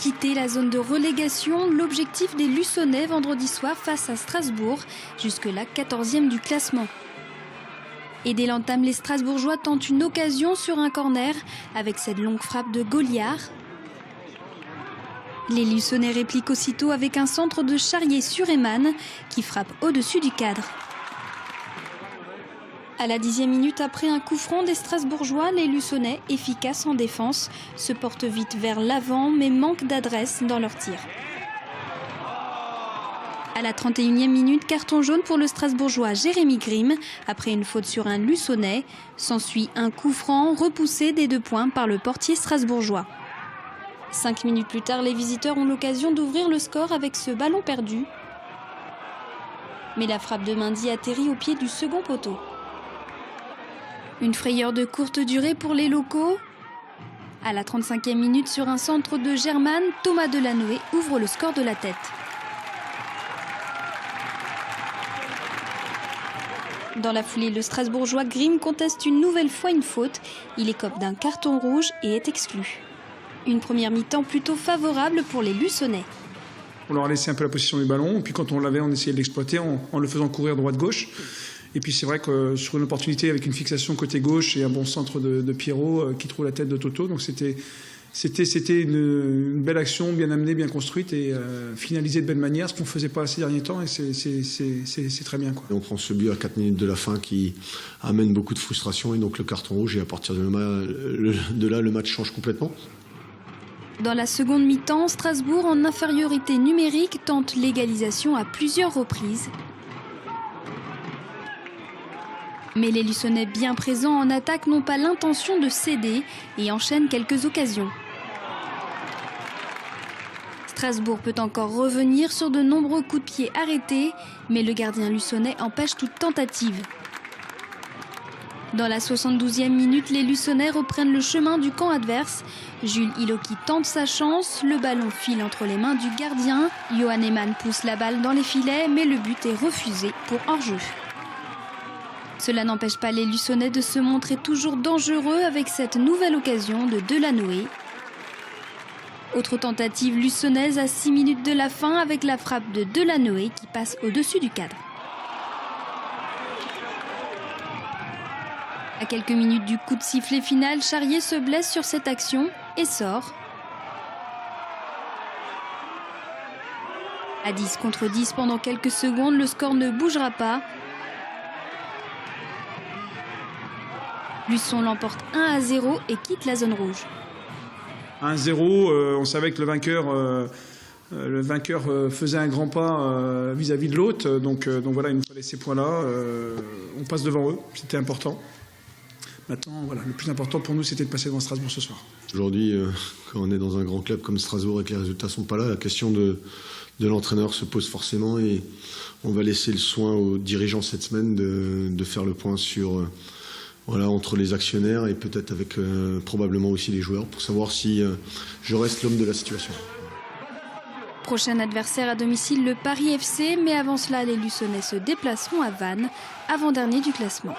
quitter la zone de relégation. L'objectif des Luçonnais vendredi soir face à Strasbourg, jusque-là 14e du classement. Et dès l'entame, les Strasbourgeois tentent une occasion sur un corner avec cette longue frappe de Goliard. Les Luçonnais répliquent aussitôt avec un centre de Charrier sur Eman qui frappe au-dessus du cadre. À la 10e minute, après un coup franc des Strasbourgeois, les Luçonnais, efficaces en défense, se portent vite vers l'avant mais manquent d'adresse dans leur tir. À la 31e minute, carton jaune pour le Strasbourgeois Jérémy Grimm après une faute sur un Luçonnais. S'ensuit un coup franc repoussé des 2 points par le portier strasbourgeois. 5 minutes plus tard, les visiteurs ont l'occasion d'ouvrir le score avec ce ballon perdu. Mais la frappe de Mendy atterrit au pied du second poteau. Une frayeur de courte durée pour les locaux. À la 35e minute, sur un centre de Germain, Thomas Delanoë ouvre le score de la tête. Dans la foulée, le Strasbourgeois Grimm conteste une nouvelle fois une faute. Il écope d'un carton rouge et est exclu. Une première mi-temps plutôt favorable pour les Luçonnais. On leur a laissé un peu la possession du ballon, et puis quand on l'avait, on essayait de l'exploiter en le faisant courir droite-gauche. Et puis c'est vrai que sur une opportunité avec une fixation côté gauche et un bon centre de Pierrot qui trouve la tête de Toto, donc c'était une belle action, bien amenée, bien construite et finalisée de belle manière, ce qu'on ne faisait pas ces derniers temps, et c'est très bien, quoi. Et on prend ce but à 4 minutes de la fin qui amène beaucoup de frustration et donc le carton rouge, et à partir de là, le match change complètement. Dans la seconde mi-temps, Strasbourg, en infériorité numérique, tente l'égalisation à plusieurs reprises. Mais les Luçonnais, bien présents en attaque, n'ont pas l'intention de céder et enchaînent quelques occasions. Strasbourg peut encore revenir sur de nombreux coups de pied arrêtés, mais le gardien luçonnais empêche toute tentative. Dans la 72e minute, les Luçonnais reprennent le chemin du camp adverse. Jules Iloki tente sa chance, le ballon file entre les mains du gardien. Johan Eman pousse la balle dans les filets, mais le but est refusé pour hors-jeu. Cela n'empêche pas les Luçonnais de se montrer toujours dangereux avec cette nouvelle occasion de Delanoë. Autre tentative luçonnaise à 6 minutes de la fin avec la frappe de Delanoë qui passe au-dessus du cadre. À quelques minutes du coup de sifflet final, Charrier se blesse sur cette action et sort. À 10 contre 10 pendant quelques secondes, le score ne bougera pas. Luçon l'emporte 1-0 et quitte la zone rouge. 1-0, on savait que le vainqueur faisait un grand pas vis-à-vis de l'autre. Donc voilà, il nous fallait ces points-là. On passe devant eux, c'était important. Maintenant, voilà, le plus important pour nous, c'était de passer devant Strasbourg ce soir. Aujourd'hui, quand on est dans un grand club comme Strasbourg et que les résultats ne sont pas là, la question de l'entraîneur se pose forcément, et on va laisser le soin aux dirigeants cette semaine de faire le point sur... Voilà, entre les actionnaires et peut-être avec probablement aussi les joueurs pour savoir si je reste l'homme de la situation. Prochain adversaire à domicile, le Paris FC, mais avant cela, les Luçonnais se déplaceront à Vannes, avant-dernier du classement.